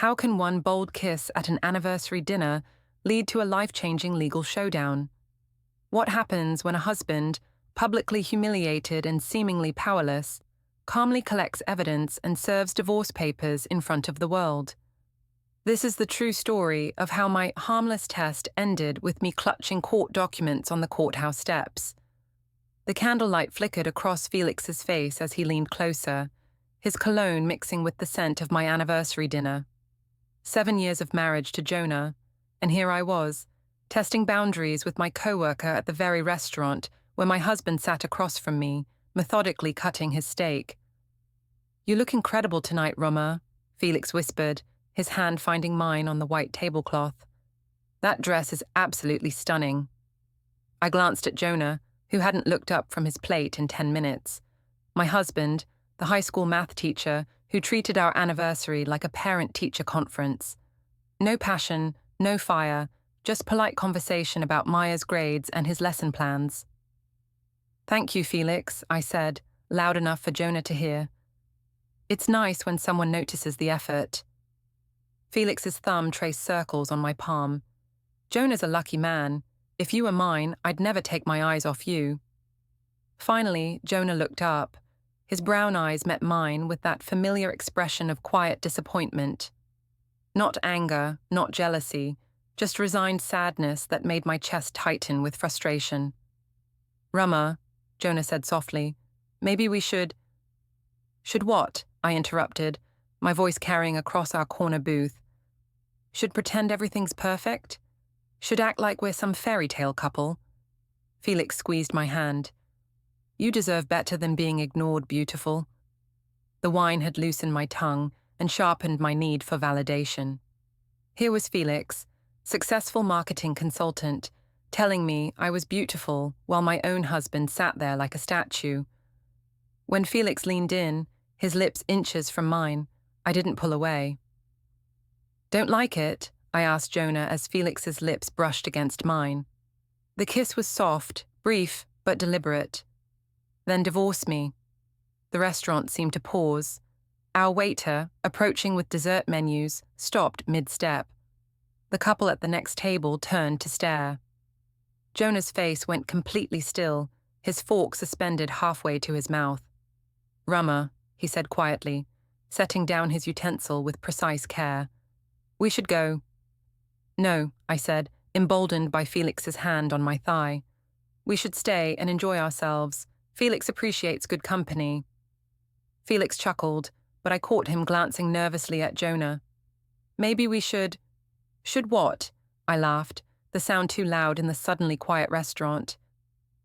How can one bold kiss at an anniversary dinner lead to a life-changing legal showdown? What happens when a husband, publicly humiliated and seemingly powerless, calmly collects evidence and serves divorce papers in front of the world? This is the true story of how my harmless test ended with me clutching court documents on the courthouse steps. The candlelight flickered across Felix's face as he leaned closer, his cologne mixing with the scent of my anniversary dinner. 7 years of marriage to Jonah, and here I was, testing boundaries with my coworker at the very restaurant where my husband sat across from me, methodically cutting his steak. "You look incredible tonight, Rumma," Felix whispered, his hand finding mine on the white tablecloth. "That dress is absolutely stunning." I glanced at Jonah, who hadn't looked up from his plate in 10 minutes. My husband, the high school math teacher, who treated our anniversary like a parent-teacher conference. No passion, no fire, just polite conversation about Maya's grades and his lesson plans. "Thank you, Felix," I said, loud enough for Jonah to hear. "It's nice when someone notices the effort." Felix's thumb traced circles on my palm. "Jonah's a lucky man. If you were mine, I'd never take my eyes off you." Finally, Jonah looked up. His brown eyes met mine with that familiar expression of quiet disappointment. Not anger, not jealousy, just resigned sadness that made my chest tighten with frustration. "Rumma," Jonah said softly, "maybe we should—" "Should what?" I interrupted, my voice carrying across our corner booth. "Should pretend everything's perfect? Should act like we're some fairy tale couple?" Felix squeezed my hand. "You deserve better than being ignored, beautiful." The wine had loosened my tongue and sharpened my need for validation. Here was Felix, successful marketing consultant, telling me I was beautiful while my own husband sat there like a statue. When Felix leaned in, his lips inches from mine, I didn't pull away. "Don't like it?" I asked Jonah as Felix's lips brushed against mine. The kiss was soft, brief, but deliberate. "Then divorce me." The restaurant seemed to pause. Our waiter, approaching with dessert menus, stopped mid-step. The couple at the next table turned to stare. Jonah's face went completely still, his fork suspended halfway to his mouth. "Rumma," he said quietly, setting down his utensil with precise care. "We should go." "No," I said, emboldened by Felix's hand on my thigh. "We should stay and enjoy ourselves. Felix appreciates good company." Felix chuckled, but I caught him glancing nervously at Jonah. "Maybe we should—" "Should what?" I laughed, the sound too loud in the suddenly quiet restaurant.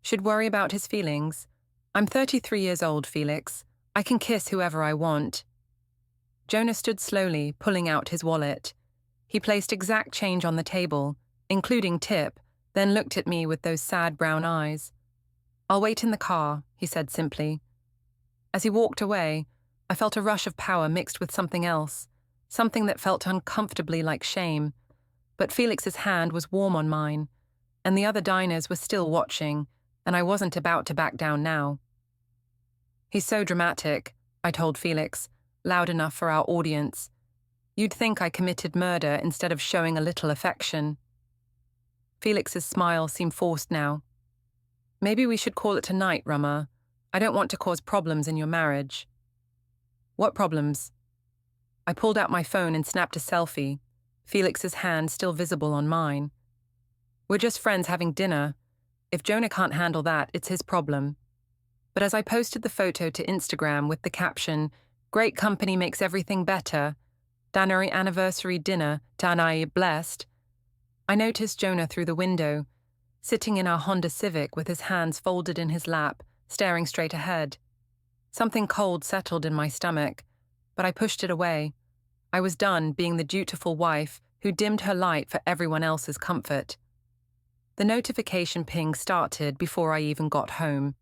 "Should worry about his feelings? I'm 33 years old, Felix. I can kiss whoever I want." Jonah stood slowly, pulling out his wallet. He placed exact change on the table, including tip, then looked at me with those sad brown eyes. "I'll wait in the car," he said simply. As he walked away, I felt a rush of power mixed with something else, something that felt uncomfortably like shame. But Felix's hand was warm on mine, and the other diners were still watching, and I wasn't about to back down now. "He's so dramatic," I told Felix, loud enough for our audience. "You'd think I committed murder instead of showing a little affection." Felix's smile seemed forced now. "Maybe we should call it a night, Rumma. I don't want to cause problems in your marriage." "What problems?" I pulled out my phone and snapped a selfie, Felix's hand still visible on mine. "We're just friends having dinner. If Jonah can't handle that, it's his problem." But as I posted the photo to Instagram with the caption, "Great company makes everything better. Danari anniversary dinner, Danai blessed," I noticed Jonah through the window, sitting in our Honda Civic with his hands folded in his lap, staring straight ahead. Something cold settled in my stomach, but I pushed it away. I was done being the dutiful wife who dimmed her light for everyone else's comfort. The notification ping started before I even got home.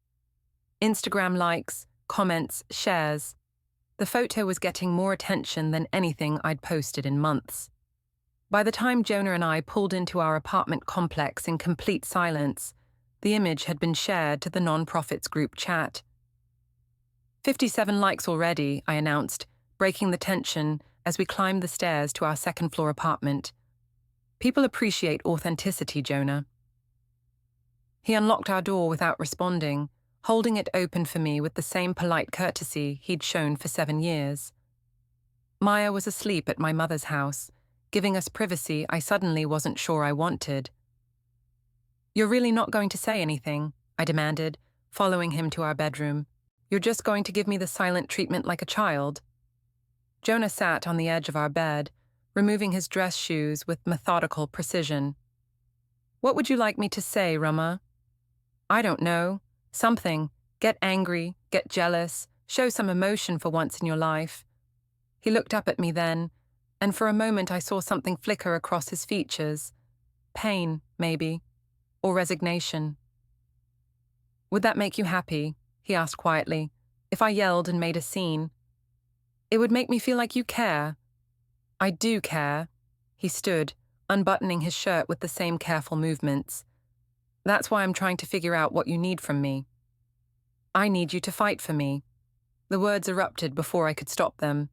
Instagram likes, comments, shares. The photo was getting more attention than anything I'd posted in months. By the time Jonah and I pulled into our apartment complex in complete silence, the image had been shared to the non-profits group chat. 57 likes already, I announced, breaking the tension as we climbed the stairs to our second-floor apartment. People appreciate authenticity, Jonah. He unlocked our door without responding, holding it open for me with the same polite courtesy he'd shown for 7 years. Maya was asleep at my mother's house, giving us privacy I suddenly wasn't sure I wanted. "You're really not going to say anything?" I demanded, following him to our bedroom. "You're just going to give me the silent treatment like a child?" Jonah sat on the edge of our bed, removing his dress shoes with methodical precision. "What would you like me to say, Rumma?" "I don't know. Something. Get angry, get jealous, show some emotion for once in your life." He looked up at me then, and for a moment I saw something flicker across his features. Pain, maybe, or resignation. "Would that make you happy?" he asked quietly, "if I yelled and made a scene?" "It would make me feel like you care." "I do care." He stood, unbuttoning his shirt with the same careful movements. "That's why I'm trying to figure out what you need from me." "I need you to fight for me." The words erupted before I could stop them.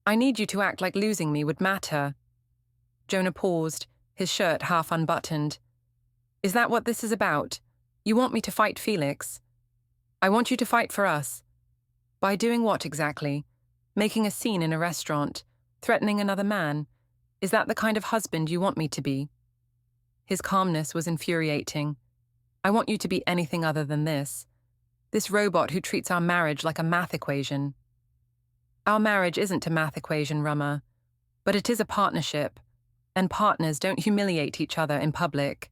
"I need you to act like losing me would matter." Jonah paused, his shirt half unbuttoned. "Is that what this is about? You want me to fight Felix?" "I want you to fight for us." "By doing what exactly? Making a scene in a restaurant? Threatening another man? Is that the kind of husband you want me to be?" His calmness was infuriating. "I want you to be anything other than this. This robot who treats our marriage like a math equation." "Our marriage isn't a math equation, Rumma, but it is a partnership, and partners don't humiliate each other in public."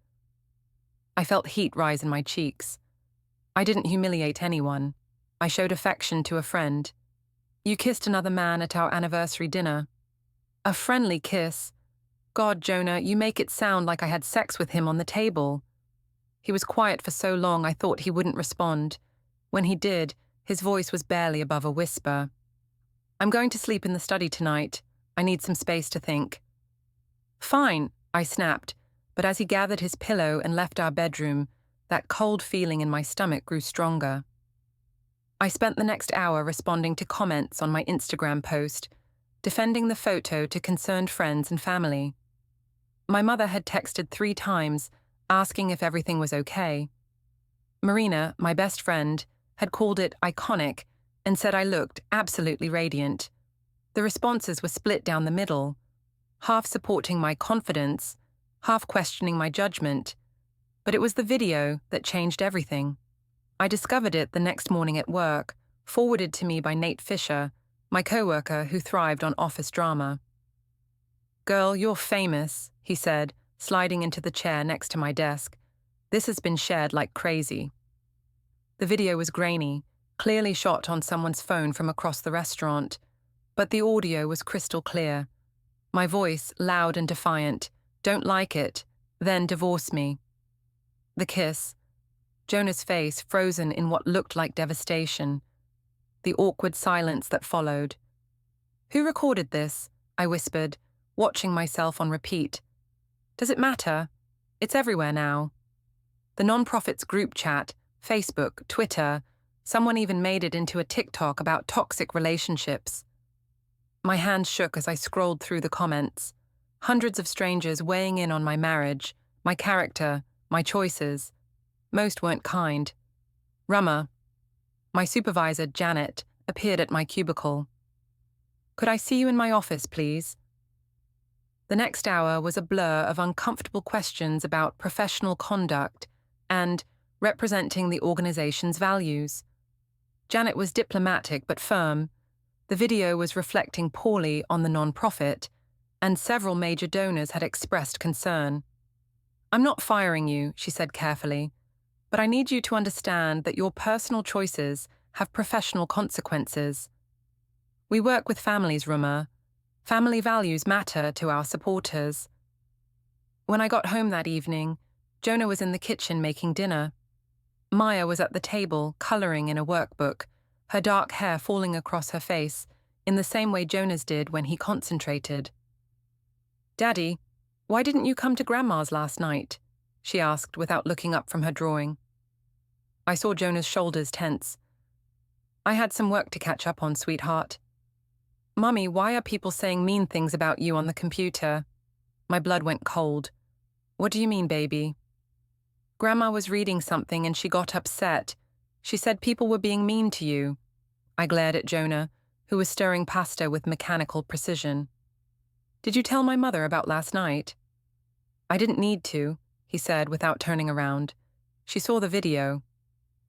I felt heat rise in my cheeks. I didn't humiliate anyone. I showed affection to a friend. "You kissed another man at our anniversary dinner." "A friendly kiss. God, Jonah, you make it sound like I had sex with him on the table." He was quiet for so long I thought he wouldn't respond. When he did, his voice was barely above a whisper. "I'm going to sleep in the study tonight. I need some space to think." "Fine," I snapped, but as he gathered his pillow and left our bedroom, that cold feeling in my stomach grew stronger. I spent the next hour responding to comments on my Instagram post, defending the photo to concerned friends and family. My mother had texted 3 times, asking if everything was okay. Marina, my best friend, had called it iconic and said I looked absolutely radiant. The responses were split down the middle, half supporting my confidence, half questioning my judgment. But it was the video that changed everything. I discovered it the next morning at work, forwarded to me by Nate Fisher, my coworker who thrived on office drama. "Girl, you're famous," he said, sliding into the chair next to my desk. "This has been shared like crazy." The video was grainy, clearly shot on someone's phone from across the restaurant, but the audio was crystal clear. My voice, loud and defiant, "Don't like it, then divorce me." The kiss. Jonah's face frozen in what looked like devastation. The awkward silence that followed. "Who recorded this?" I whispered, watching myself on repeat. "Does it matter? It's everywhere now." The nonprofit's group chat, Facebook, Twitter, someone even made it into a TikTok about toxic relationships. My hands shook as I scrolled through the comments. Hundreds of strangers weighing in on my marriage, my character, my choices. Most weren't kind. Rumma, my supervisor, Janet, appeared at my cubicle. "Could I see you in my office, please?" The next hour was a blur of uncomfortable questions about professional conduct and representing the organization's values. Janet was diplomatic but firm. The video was reflecting poorly on the nonprofit, and several major donors had expressed concern. "I'm not firing you," she said carefully, "but I need you to understand that your personal choices have professional consequences. We work with families, Rumma. Family values matter to our supporters." When I got home that evening, Jonah was in the kitchen making dinner. Maya was at the table, coloring in a workbook, her dark hair falling across her face, in the same way Jonah's did when he concentrated. "Daddy, why didn't you come to Grandma's last night?" she asked without looking up from her drawing. I saw Jonah's shoulders tense. "I had some work to catch up on, sweetheart." Mummy, why are people saying mean things about you on the computer? My blood went cold. What do you mean, baby? Grandma was reading something and she got upset. She said people were being mean to you. I glared at Jonah, who was stirring pasta with mechanical precision. Did you tell my mother about last night? I didn't need to, he said without turning around. She saw the video.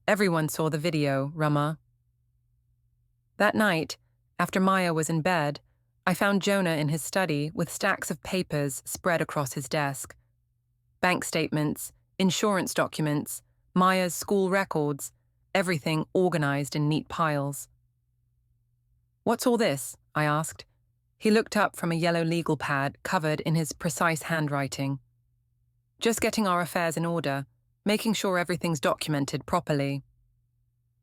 Everyone saw the video, Rumma. That night, after Maya was in bed, I found Jonah in his study with stacks of papers spread across his desk. Bank statements, insurance documents, Maya's school records, everything organized in neat piles. What's all this? I asked. He looked up from a yellow legal pad covered in his precise handwriting. Just getting our affairs in order, making sure everything's documented properly.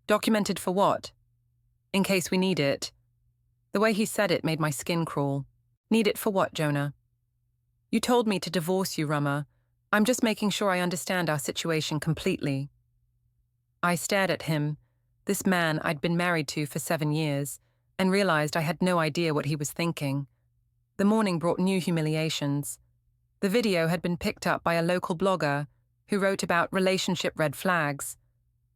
Documented for what? In case we need it. The way he said it made my skin crawl. Need it for what, Jonah? You told me to divorce you, Rumma. I'm just making sure I understand our situation completely. I stared at him, this man I'd been married to for 7 years, and realized I had no idea what he was thinking. The morning brought new humiliations. The video had been picked up by a local blogger who wrote about relationship red flags,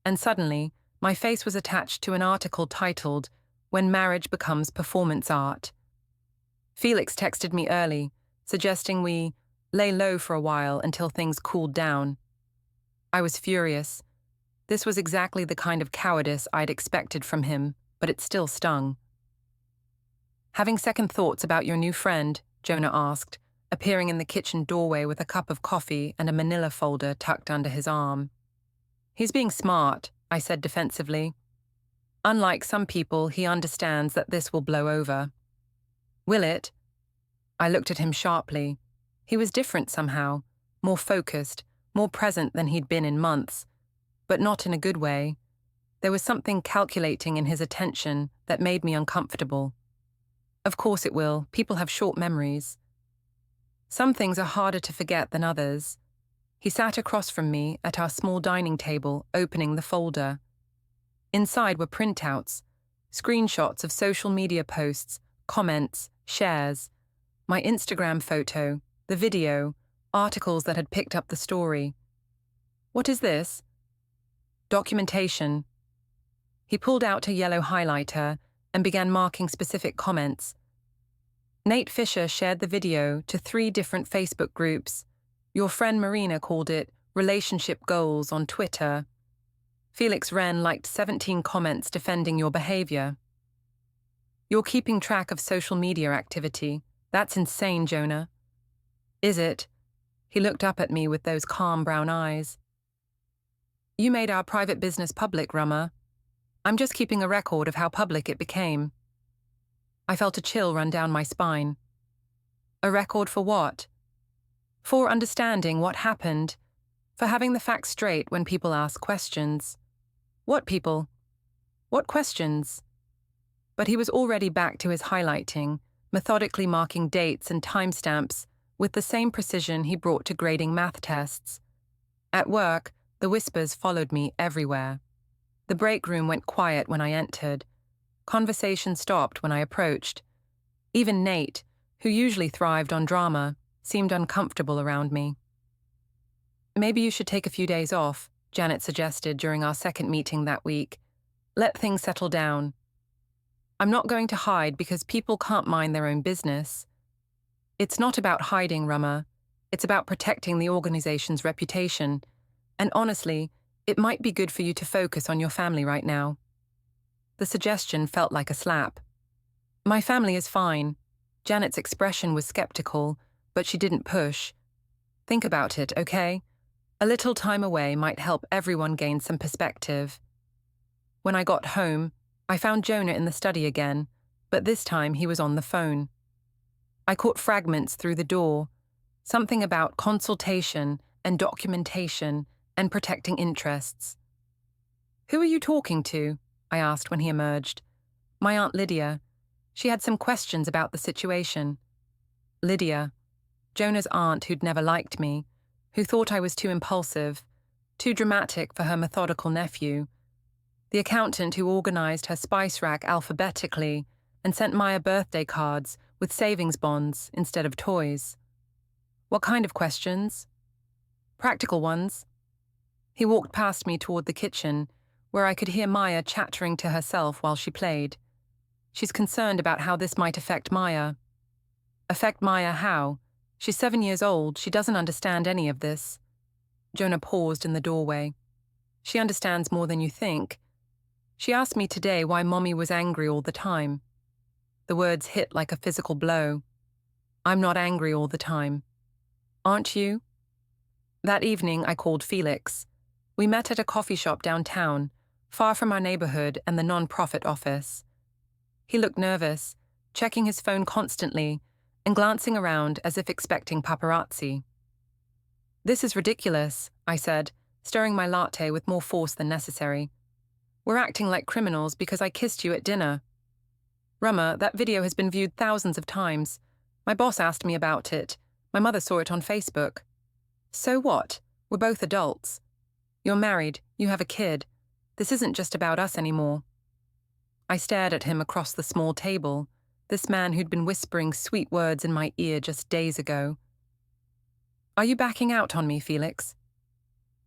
and suddenly my face was attached to an article titled "When Marriage Becomes Performance Art." Felix texted me early, suggesting we lay low for a while until things cooled down. I was furious. This was exactly the kind of cowardice I'd expected from him, but it still stung. Having second thoughts about your new friend? Jonah asked, appearing in the kitchen doorway with a cup of coffee and a manila folder tucked under his arm. He's being smart, I said defensively. Unlike some people, he understands that this will blow over. Will it? I looked at him sharply. He was different somehow, more focused, more present than he'd been in months, but not in a good way. There was something calculating in his attention that made me uncomfortable. Of course it will. People have short memories. Some things are harder to forget than others. He sat across from me at our small dining table, opening the folder. Inside were printouts, screenshots of social media posts, comments, shares, my Instagram photo, the video, articles that had picked up the story. What is this? Documentation. He pulled out a yellow highlighter and began marking specific comments. Nate Fisher shared the video to 3 different Facebook groups. Your friend Marina called it relationship goals on Twitter. Felix Wren liked 17 comments defending your behavior. You're keeping track of social media activity. That's insane, Jonah. Is it? He looked up at me with those calm brown eyes. You made our private business public, Rumma. I'm just keeping a record of how public it became. I felt a chill run down my spine. A record for what? For understanding what happened, for having the facts straight when people ask questions. What people? What questions? But he was already back to his highlighting, methodically marking dates and timestamps with the same precision he brought to grading math tests. At work, the whispers followed me everywhere. The break room went quiet when I entered. Conversation stopped when I approached. Even Nate, who usually thrived on drama, seemed uncomfortable around me. Maybe you should take a few days off, Janet suggested during our second meeting that week. Let things settle down. I'm not going to hide because people can't mind their own business. It's not about hiding, Rumma. It's about protecting the organization's reputation. And honestly, it might be good for you to focus on your family right now. The suggestion felt like a slap. My family is fine. Janet's expression was skeptical, but she didn't push. Think about it, okay? A little time away might help everyone gain some perspective. When I got home, I found Jonah in the study again, but this time he was on the phone. I caught fragments through the door, something about consultation and documentation and protecting interests. Who are you talking to? I asked when he emerged. My Aunt Lydia. She had some questions about the situation. Lydia, Jonah's aunt who'd never liked me, who thought I was too impulsive, too dramatic for her methodical nephew. The accountant who organized her spice rack alphabetically and sent Maya birthday cards with savings bonds instead of toys. What kind of questions? Practical ones. He walked past me toward the kitchen, where I could hear Maya chattering to herself while she played. She's concerned about how this might affect Maya. Affect Maya how? She's 7 years old, she doesn't understand any of this. Jonah paused in the doorway. She understands more than you think. She asked me today why Mommy was angry all the time. The words hit like a physical blow. I'm not angry all the time. Aren't you? That evening I called Felix. We met at a coffee shop downtown, far from our neighborhood and the non-profit office. He looked nervous, checking his phone constantly and glancing around as if expecting paparazzi. This is ridiculous, I said, stirring my latte with more force than necessary. We're acting like criminals because I kissed you at dinner. Rumma, that video has been viewed thousands of times. My boss asked me about it. My mother saw it on Facebook. So what? We're both adults. You're married, you have a kid. This isn't just about us anymore. I stared at him across the small table, this man who'd been whispering sweet words in my ear just days ago. Are you backing out on me, Felix?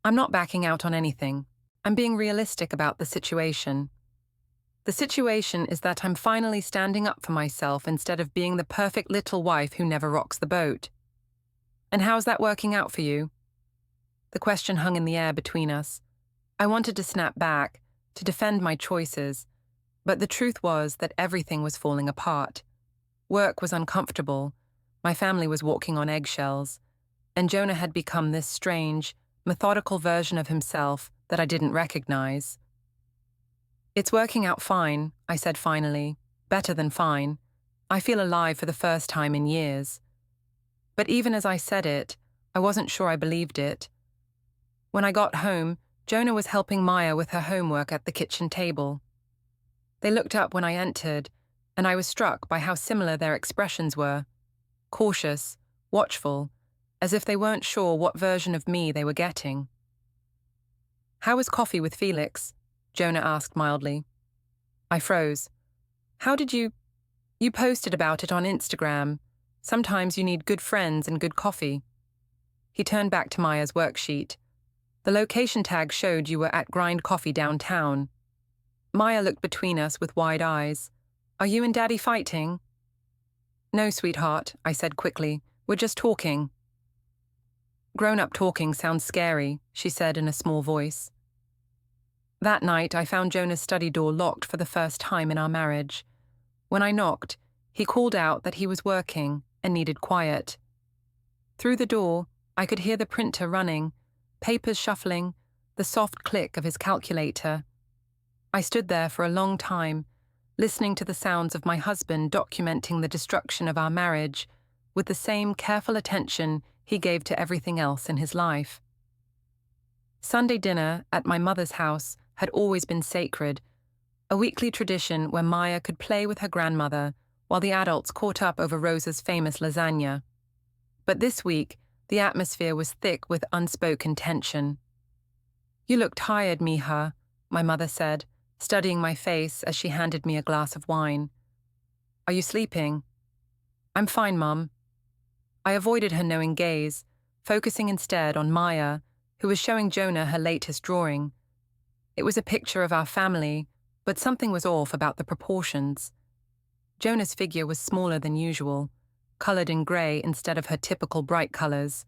I'm not backing out on anything. I'm being realistic about the situation. The situation is that I'm finally standing up for myself instead of being the perfect little wife who never rocks the boat. And how's that working out for you? The question hung in the air between us. I wanted to snap back, to defend my choices, but the truth was that everything was falling apart. Work was uncomfortable, my family was walking on eggshells, and Jonah had become this strange, methodical version of himself that I didn't recognize. It's working out fine, I said finally. Better than fine. I feel alive for the first time in years. But even as I said it, I wasn't sure I believed it. When I got home, Jonah was helping Maya with her homework at the kitchen table. They looked up when I entered, and I was struck by how similar their expressions were. Cautious, watchful, as if they weren't sure what version of me they were getting. How was coffee with Felix? Jonah asked mildly. I froze. How did you... You posted about it on Instagram. Sometimes you need good friends and good coffee. He turned back to Maya's worksheet. The location tag showed you were at Grind Coffee downtown. Maya looked between us with wide eyes. Are you and Daddy fighting? No, sweetheart, I said quickly. We're just talking. Grown-up talking sounds scary, she said in a small voice. That night, I found Jonah's study door locked for the first time in our marriage. When I knocked, he called out that he was working and needed quiet. Through the door, I could hear the printer running, papers shuffling, the soft click of his calculator. I stood there for a long time, listening to the sounds of my husband documenting the destruction of our marriage with the same careful attention he gave to everything else in his life. Sunday dinner at my mother's house had always been sacred, a weekly tradition where Maya could play with her grandmother while the adults caught up over Rosa's famous lasagna. But this week, the atmosphere was thick with unspoken tension. You look tired, Mija, my mother said, studying my face as she handed me a glass of wine. Are you sleeping? I'm fine, Mum. I avoided her knowing gaze, focusing instead on Maya, who was showing Jonah her latest drawing. It was a picture of our family, but something was off about the proportions. Jonah's figure was smaller than usual, colored in gray instead of her typical bright colors.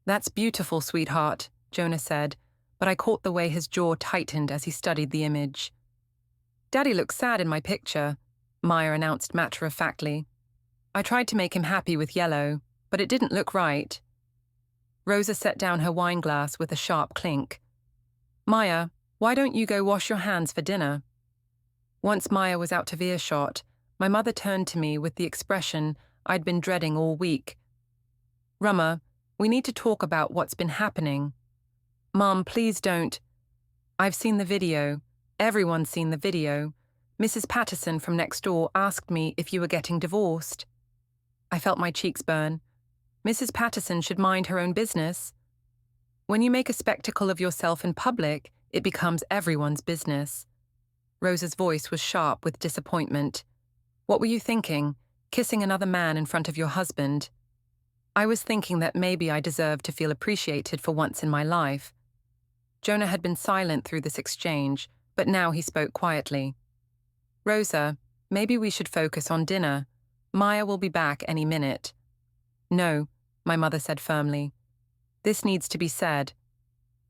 That's beautiful, sweetheart, Jonah said, but I caught the way his jaw tightened as he studied the image. Daddy looks sad in my picture, Maya announced matter-of-factly. I tried to make him happy with yellow, but it didn't look right. Rosa set down her wine glass with a sharp clink. Maya, why don't you go wash your hands for dinner? Once Maya was out of earshot, my mother turned to me with the expression I'd been dreading all week. Rumma, we need to talk about what's been happening. Mom, please don't. I've seen the video. Everyone's seen the video. Mrs. Patterson from next door asked me if you were getting divorced. I felt my cheeks burn. Mrs. Patterson should mind her own business. When you make a spectacle of yourself in public, it becomes everyone's business. Rosa's voice was sharp with disappointment. What were you thinking? Kissing another man in front of your husband? I was thinking that maybe I deserved to feel appreciated for once in my life. Jonah had been silent through this exchange, but now he spoke quietly. Rosa, maybe we should focus on dinner. Maya will be back any minute. No, my mother said firmly. This needs to be said.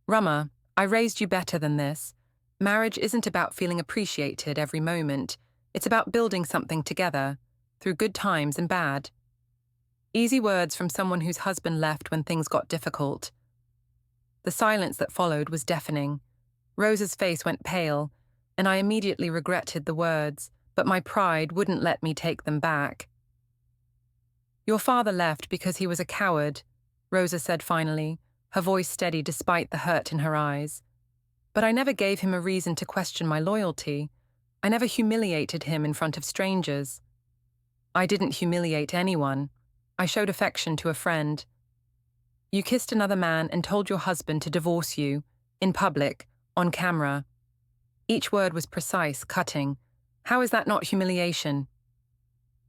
Rumma, I raised you better than this. Marriage isn't about feeling appreciated every moment. It's about building something together, through good times and bad. Easy words from someone whose husband left when things got difficult. The silence that followed was deafening. Rosa's face went pale, and I immediately regretted the words, but my pride wouldn't let me take them back. Your father left because he was a coward, Rosa said finally, her voice steady despite the hurt in her eyes. But I never gave him a reason to question my loyalty. I never humiliated him in front of strangers. I didn't humiliate anyone. I showed affection to a friend. You kissed another man and told your husband to divorce you, in public, on camera. Each word was precise, cutting. How is that not humiliation?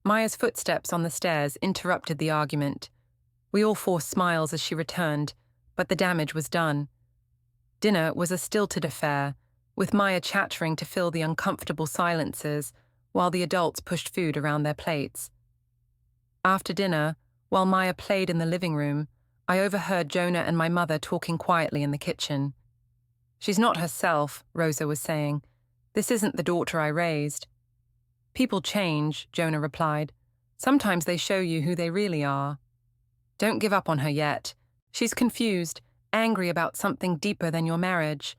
Maya's footsteps on the stairs interrupted the argument. We all forced smiles as she returned, but the damage was done. Dinner was a stilted affair, with Maya chattering to fill the uncomfortable silences while the adults pushed food around their plates. After dinner, while Maya played in the living room, I overheard Jonah and my mother talking quietly in the kitchen. She's not herself, Rosa was saying. This isn't the daughter I raised. People change, Jonah replied. Sometimes they show you who they really are. Don't give up on her yet. She's confused, angry about something deeper than your marriage.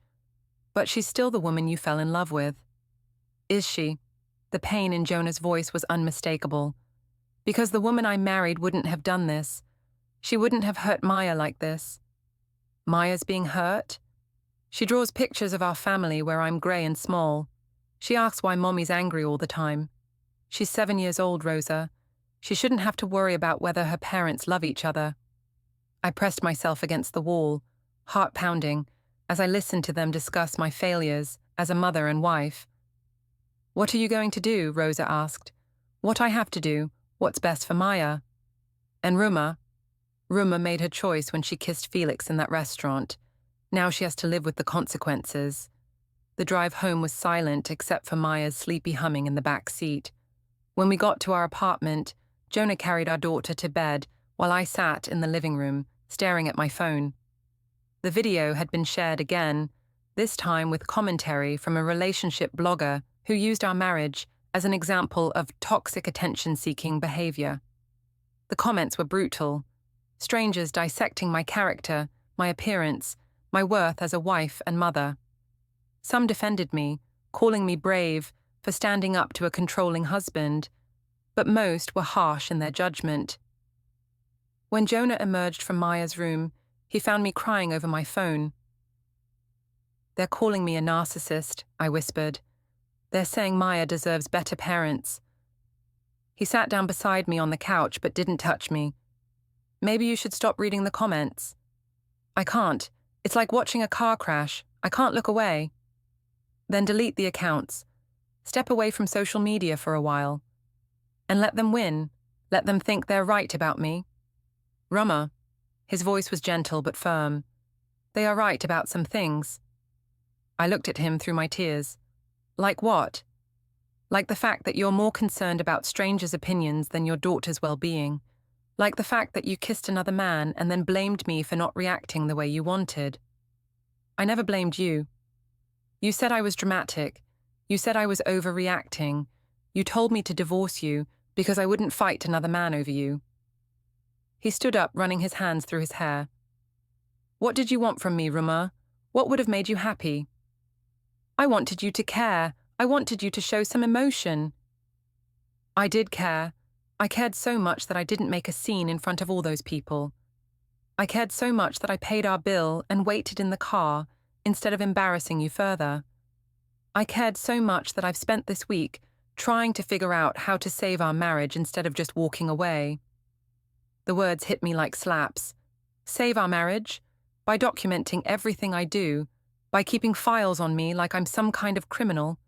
But she's still the woman you fell in love with. Is she? The pain in Jonah's voice was unmistakable. Because the woman I married wouldn't have done this. She wouldn't have hurt Maya like this. Maya's being hurt? She draws pictures of our family where I'm grey and small. She asks why Mommy's angry all the time. She's 7 years old, Rosa. She shouldn't have to worry about whether her parents love each other. I pressed myself against the wall, heart pounding, as I listened to them discuss my failures as a mother and wife. What are you going to do? Rosa asked. What I have to do, what's best for Maya. And Rumma made her choice when she kissed Felix in that restaurant. Now she has to live with the consequences. The drive home was silent except for Maya's sleepy humming in the back seat. When we got to our apartment, Jonah carried our daughter to bed while I sat in the living room, staring at my phone. The video had been shared again, this time with commentary from a relationship blogger who used our marriage as an example of toxic attention-seeking behavior. The comments were brutal. Strangers dissecting my character, my appearance, my worth as a wife and mother. Some defended me, calling me brave for standing up to a controlling husband, but most were harsh in their judgment. When Jonah emerged from Maya's room, he found me crying over my phone. They're calling me a narcissist, I whispered. They're saying Maya deserves better parents. He sat down beside me on the couch but didn't touch me. Maybe you should stop reading the comments. I can't. It's like watching a car crash. I can't look away. Then delete the accounts. Step away from social media for a while. And let them win. Let them think they're right about me. Rumma. His voice was gentle but firm. They are right about some things. I looked at him through my tears. Like what? Like the fact that you're more concerned about strangers' opinions than your daughter's well-being. Like the fact that you kissed another man and then blamed me for not reacting the way you wanted. I never blamed you. You said I was dramatic. You said I was overreacting. You told me to divorce you because I wouldn't fight another man over you. He stood up, running his hands through his hair. What did you want from me, Rumma? What would have made you happy? I wanted you to care. I wanted you to show some emotion. I did care. I cared so much that I didn't make a scene in front of all those people. I cared so much that I paid our bill and waited in the car instead of embarrassing you further. I cared so much that I've spent this week trying to figure out how to save our marriage instead of just walking away. The words hit me like slaps. Save our marriage? By documenting everything I do, by keeping files on me like I'm some kind of criminal.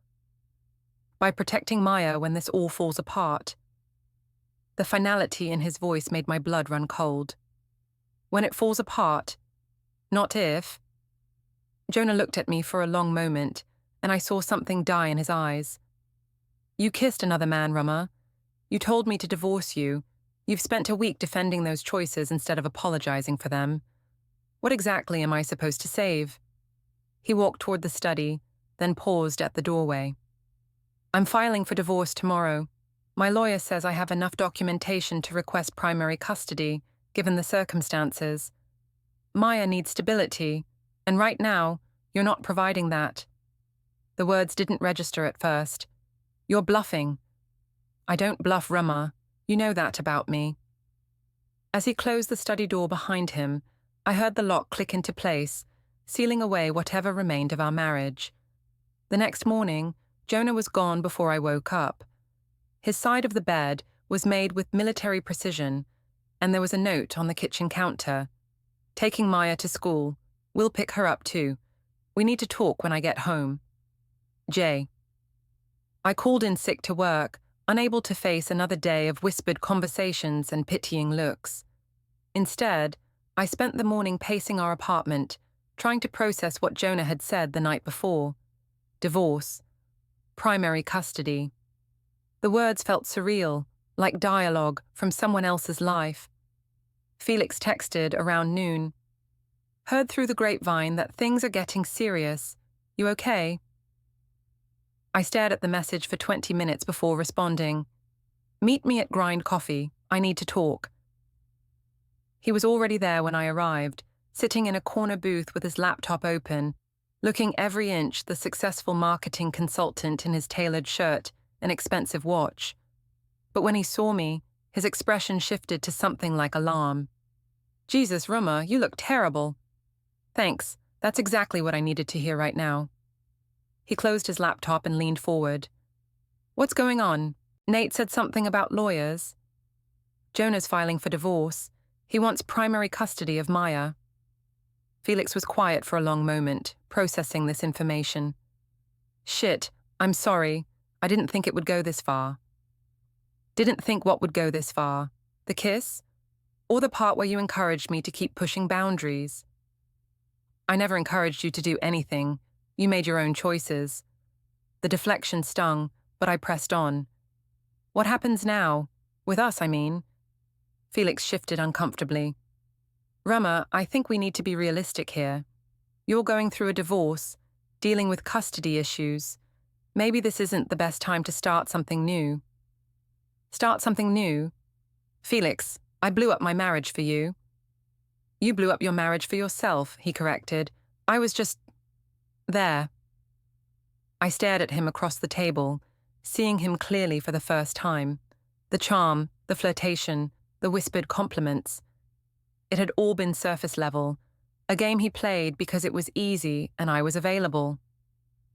by protecting Maya when this all falls apart. The finality in his voice made my blood run cold. When it falls apart, not if. Jonah looked at me for a long moment, and I saw something die in his eyes. You kissed another man, Rumma. You told me to divorce you. You've spent a week defending those choices instead of apologizing for them. What exactly am I supposed to save? He walked toward the study, then paused at the doorway. I'm filing for divorce tomorrow. My lawyer says I have enough documentation to request primary custody, given the circumstances. Maya needs stability, and right now, you're not providing that. The words didn't register at first. You're bluffing. I don't bluff, Rumma. You know that about me. As he closed the study door behind him, I heard the lock click into place, sealing away whatever remained of our marriage. The next morning, Jonah was gone before I woke up. His side of the bed was made with military precision, and there was a note on the kitchen counter. Taking Maya to school. We'll pick her up too. We need to talk when I get home. J. I called in sick to work, unable to face another day of whispered conversations and pitying looks. Instead, I spent the morning pacing our apartment, trying to process what Jonah had said the night before. Divorce. Primary custody. The words felt surreal, like dialogue from someone else's life. Felix texted around noon. Heard through the grapevine that things are getting serious. You okay? I stared at the message for 20 minutes before responding. Meet me at Grind Coffee. I need to talk. He was already there when I arrived, sitting in a corner booth with his laptop open, looking every inch the successful marketing consultant in his tailored shirt and expensive watch. But when he saw me, his expression shifted to something like alarm. Jesus, Rumma, you look terrible. Thanks, that's exactly what I needed to hear right now. He closed his laptop and leaned forward. What's going on? Nate said something about lawyers. Jonah's filing for divorce. He wants primary custody of Maya. Felix was quiet for a long moment, processing this information. Shit, I'm sorry. I didn't think it would go this far. Didn't think what would go this far? The kiss? Or the part where you encouraged me to keep pushing boundaries? I never encouraged you to do anything. You made your own choices. The deflection stung, but I pressed on. What happens now? With us, I mean. Felix shifted uncomfortably. Rumma, I think we need to be realistic here. You're going through a divorce, dealing with custody issues. Maybe this isn't the best time to start something new. Start something new? Felix, I blew up my marriage for you. You blew up your marriage for yourself, he corrected. I was just there. I stared at him across the table, seeing him clearly for the first time. The charm, the flirtation, the whispered compliments. It had all been surface level, a game he played because it was easy and I was available.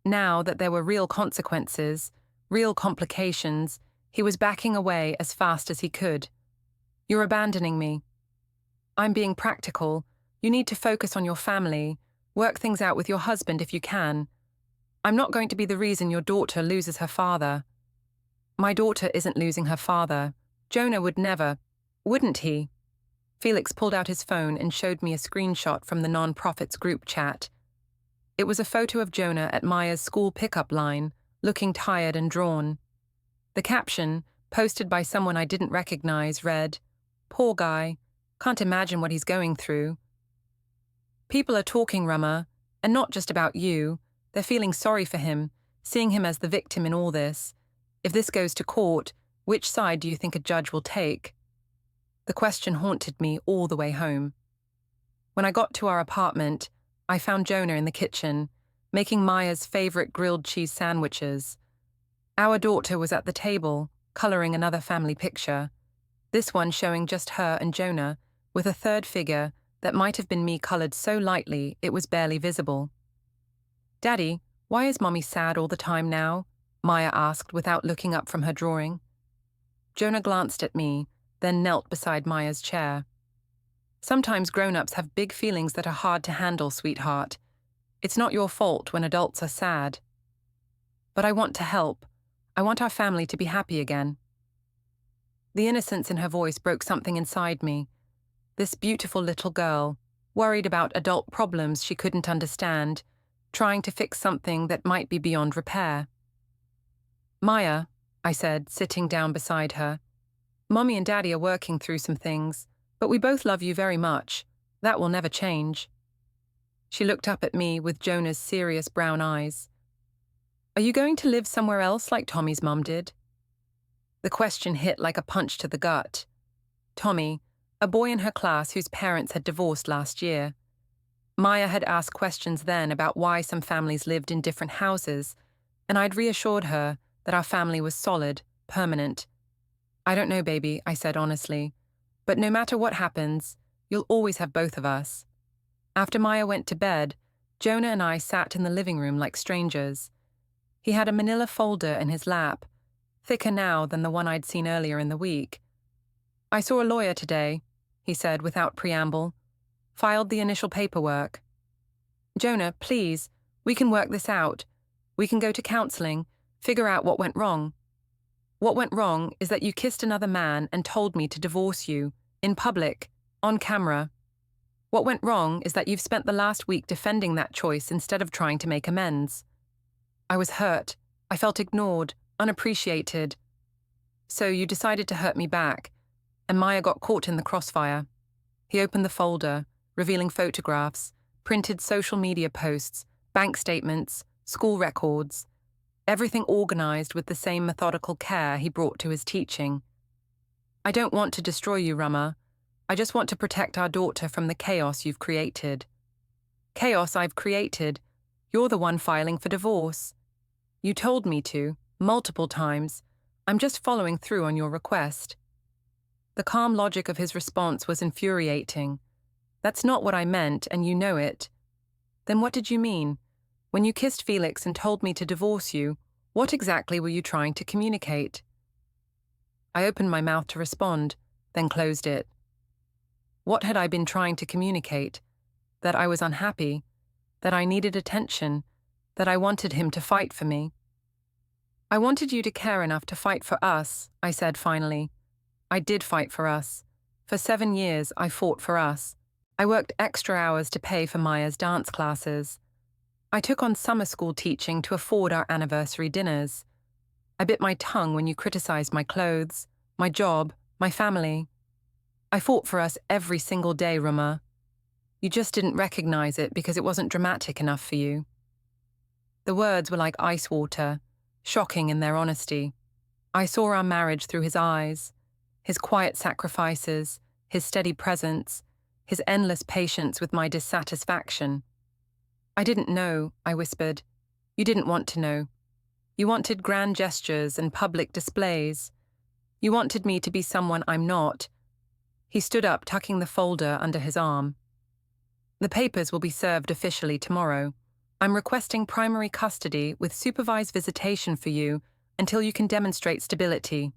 Now that there were real consequences, real complications, he was backing away as fast as he could. You're abandoning me. I'm being practical. You need to focus on your family, work things out with your husband if you can. I'm not going to be the reason your daughter loses her father. My daughter isn't losing her father. Jonah would never, wouldn't he? Felix pulled out his phone and showed me a screenshot from the non-profits group chat. It was a photo of Jonah at Maya's school pickup line, looking tired and drawn. The caption, posted by someone I didn't recognize, read, "Poor guy, can't imagine what he's going through." People are talking, Rumma, and not just about you. They're feeling sorry for him, seeing him as the victim in all this. If this goes to court, which side do you think a judge will take? The question haunted me all the way home. When I got to our apartment, I found Jonah in the kitchen, making Maya's favorite grilled cheese sandwiches. Our daughter was at the table, coloring another family picture, this one showing just her and Jonah, with a third figure that might have been me colored so lightly it was barely visible. "Daddy, why is Mommy sad all the time now?" Maya asked without looking up from her drawing. Jonah glanced at me, then knelt beside Maya's chair. "Sometimes grown-ups have big feelings that are hard to handle, sweetheart. It's not your fault when adults are sad." "But I want to help. I want our family to be happy again." The innocence in her voice broke something inside me. This beautiful little girl, worried about adult problems she couldn't understand, trying to fix something that might be beyond repair. "Maya," I said, sitting down beside her, "Mommy and Daddy are working through some things, but we both love you very much. That will never change." She looked up at me with Jonah's serious brown eyes. "Are you going to live somewhere else like Tommy's mum did?" The question hit like a punch to the gut. Tommy, a boy in her class whose parents had divorced last year. Maya had asked questions then about why some families lived in different houses, and I'd reassured her that our family was solid, permanent. "I don't know, baby," I said honestly, "but no matter what happens, you'll always have both of us." After Maya went to bed, Jonah and I sat in the living room like strangers. He had a manila folder in his lap, thicker now than the one I'd seen earlier in the week. "I saw a lawyer today," he said without preamble. "Filed the initial paperwork." "Jonah, please, we can work this out. We can go to counseling, figure out what went wrong." "What went wrong is that you kissed another man and told me to divorce you, in public, on camera. What went wrong is that you've spent the last week defending that choice instead of trying to make amends." I was hurt. I felt ignored, unappreciated. "So you decided to hurt me back, and Maya got caught in the crossfire." He opened the folder, revealing photographs, printed social media posts, bank statements, school records, everything organized with the same methodical care he brought to his teaching. "I don't want to destroy you, Rumma. I just want to protect our daughter from the chaos you've created." "Chaos I've created? You're the one filing for divorce. You told me to, multiple times. I'm just following through on your request." The calm logic of his response was infuriating. "That's not what I meant, and you know it." "Then what did you mean? When you kissed Felix and told me to divorce you, what exactly were you trying to communicate?" I opened my mouth to respond, then closed it. What had I been trying to communicate? That I was unhappy, that I needed attention, that I wanted him to fight for me. "I wanted you to care enough to fight for us," I said finally. "I did fight for us. For 7 years, I fought for us. I worked extra hours to pay for Maya's dance classes. I took on summer school teaching to afford our anniversary dinners. I bit my tongue when you criticized my clothes, my job, my family. I fought for us every single day, Rumma. You just didn't recognize it because it wasn't dramatic enough for you." The words were like ice water, shocking in their honesty. I saw our marriage through his eyes, his quiet sacrifices, his steady presence, his endless patience with my dissatisfaction. "I didn't know," I whispered. "You didn't want to know. You wanted grand gestures and public displays. You wanted me to be someone I'm not." He stood up, tucking the folder under his arm. "The papers will be served officially tomorrow. I'm requesting primary custody with supervised visitation for you until you can demonstrate stability."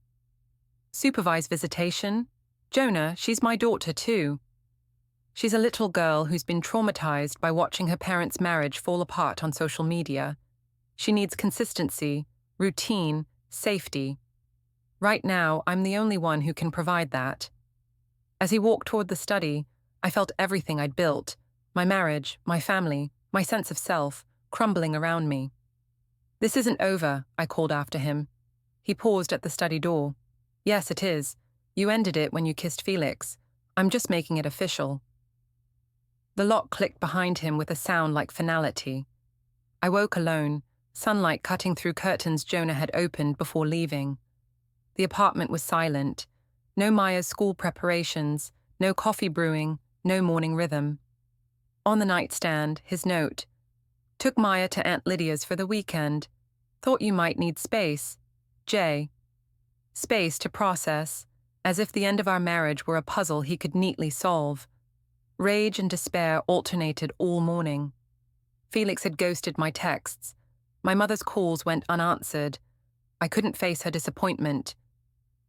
"Supervised visitation? Jonah, she's my daughter too." "She's a little girl who's been traumatized by watching her parents' marriage fall apart on social media. She needs consistency, routine, safety. Right now, I'm the only one who can provide that." As he walked toward the study, I felt everything I'd built, my marriage, my family, my sense of self, crumbling around me. "This isn't over," I called after him. He paused at the study door. "Yes, it is. You ended it when you kissed Felix. I'm just making it official." The lock clicked behind him with a sound like finality. I woke alone, sunlight cutting through curtains Jonah had opened before leaving. The apartment was silent. No Maya's school preparations, no coffee brewing, no morning rhythm. On the nightstand, his note. "Took Maya to Aunt Lydia's for the weekend. Thought you might need space. J." Space to process, as if the end of our marriage were a puzzle he could neatly solve. Rage and despair alternated all morning. Felix had ghosted my texts. My mother's calls went unanswered. I couldn't face her disappointment.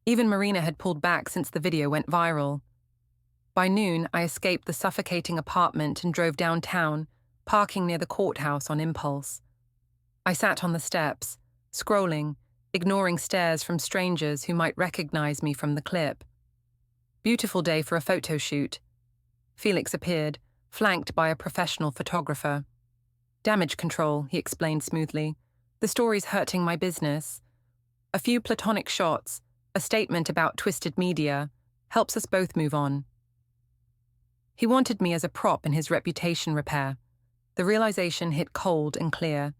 Even Marina had pulled back since the video went viral. By noon, I escaped the suffocating apartment and drove downtown, parking near the courthouse on impulse. I sat on the steps, scrolling, ignoring stares from strangers who might recognize me from the clip. Beautiful day for a photo shoot. Felix appeared, flanked by a professional photographer. Damage control, he explained smoothly. The story's hurting my business. A few platonic shots, a statement about twisted media, helps us both move on. He wanted me as a prop in his reputation repair. The realization hit cold and clear.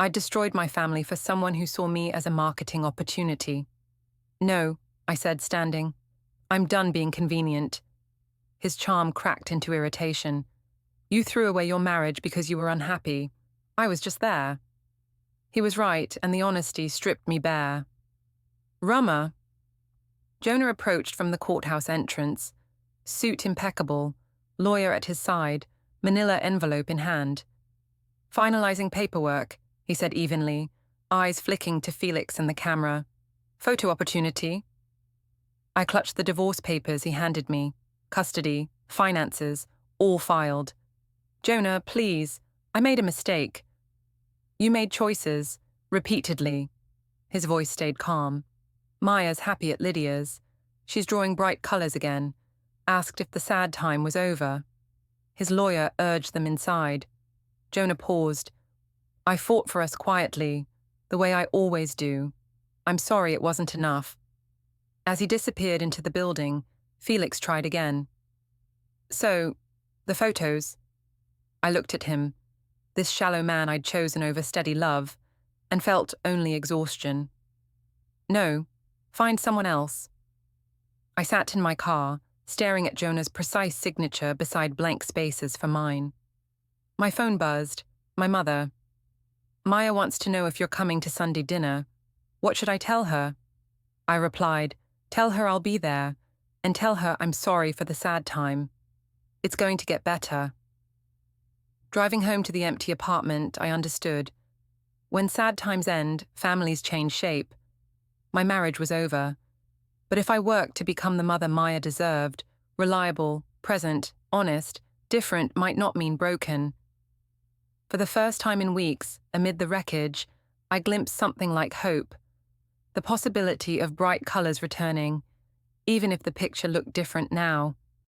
I'd destroyed my family for someone who saw me as a marketing opportunity. No, I said, standing. I'm done being convenient. His charm cracked into irritation. You threw away your marriage because you were unhappy. I was just there. He was right, and the honesty stripped me bare. Rumma. Jonah approached from the courthouse entrance, suit impeccable, lawyer at his side, manila envelope in hand. Finalizing paperwork, he said evenly, eyes flicking to Felix and the camera. Photo opportunity. I clutched the divorce papers he handed me. Custody, finances, all filed. Jonah, please, I made a mistake. You made choices, repeatedly. His voice stayed calm. Maya's happy at Lydia's. She's drawing bright colors again. Asked if the sad time was over. His lawyer urged them inside. Jonah paused. I fought for us quietly, the way I always do. I'm sorry it wasn't enough. As he disappeared into the building, Felix tried again. So, the photos. I looked at him, this shallow man I'd chosen over steady love, and felt only exhaustion. No, find someone else. I sat in my car, staring at Jonah's precise signature beside blank spaces for mine. My phone buzzed. My mother. Maya wants to know if you're coming to Sunday dinner. What should I tell her? I replied, tell her I'll be there, and tell her I'm sorry for the sad time. It's going to get better. Driving home to the empty apartment, I understood. When sad times end, families change shape. My marriage was over. But if I worked to become the mother Maya deserved, reliable, present, honest, different might not mean broken. For the first time in weeks, amid the wreckage, I glimpsed something like hope. The possibility of bright colors returning, even if the picture looked different now.